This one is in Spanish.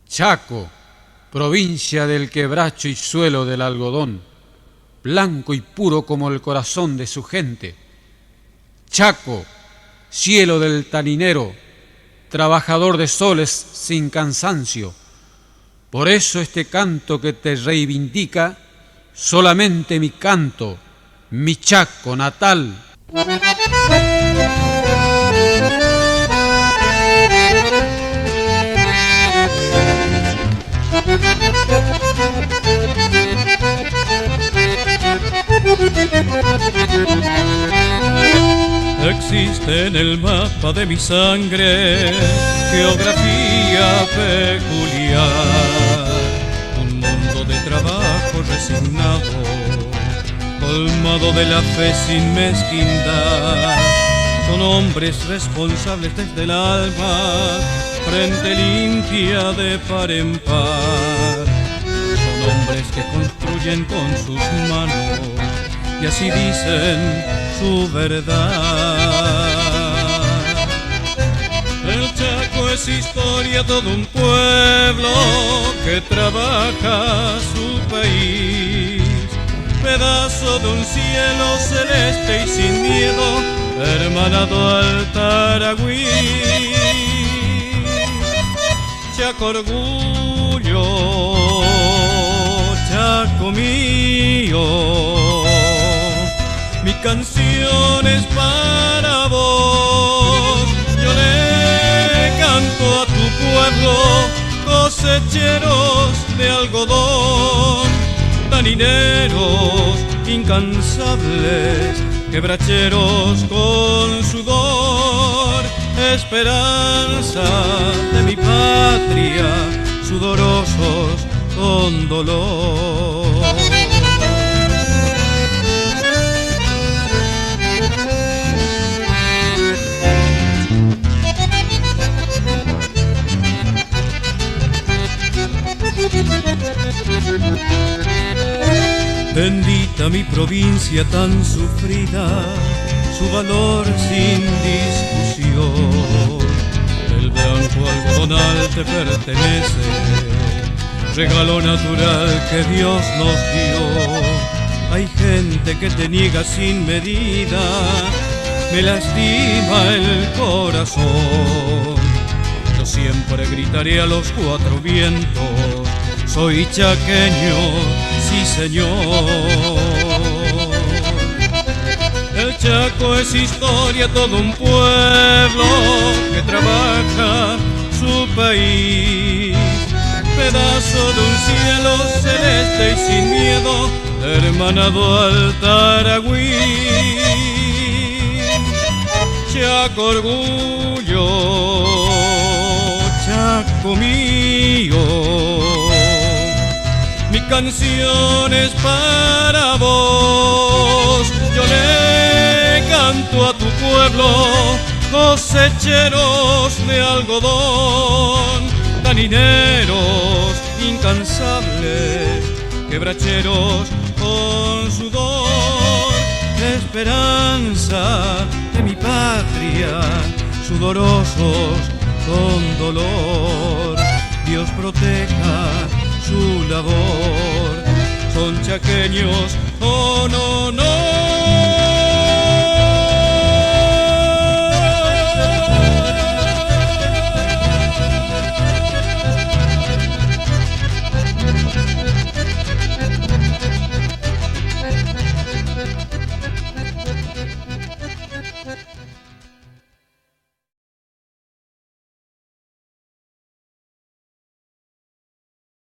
Chaco, provincia del quebracho y suelo del algodón, blanco y puro como el corazón de su gente. Chaco, cielo del taninero, trabajador de soles sin cansancio. Por eso este canto que te reivindica, solamente mi canto, mi Chaco natal. Existe en el mapa de mi sangre geografía peculiar, un mundo de trabajo resignado, colmado de la fe sin mezquindad. Son hombres responsables desde el alma, frente limpia de par en par. Son hombres que construyen con sus manos y así dicen su verdad. El Chaco es historia, todo un pueblo que trabaja su país, pedazo de un cielo celeste y sin miedo, hermanado al Taragüí. Chaco orgullo, Chaco mío, mi canción es para vos. Yo le canto a tu pueblo, cosecheros de algodón, tanineros incansables, quebracheros con sudor, esperanza de mi patria, sudorosos con dolor. Bendita mi provincia tan sufrida, su valor sin discusión. El blanco algodonal te pertenece, regalo natural que Dios nos dio. Hay gente que te niega sin medida, me lastima el corazón. Yo siempre gritaré a los cuatro vientos, soy chaqueño, sí señor. El Chaco es historia, todo un pueblo que trabaja su país, pedazo de un cielo celeste y sin miedo, hermanado al Taragüí. Chaco orgullo, Chaco mío, mi canción es para vos. Yo le canto a tu pueblo, cosecheros de algodón, tanineros incansables, quebracheros con sudor, esperanza de mi patria, sudorosos con dolor. Dios proteja su labor, son chaqueños, oh no, no.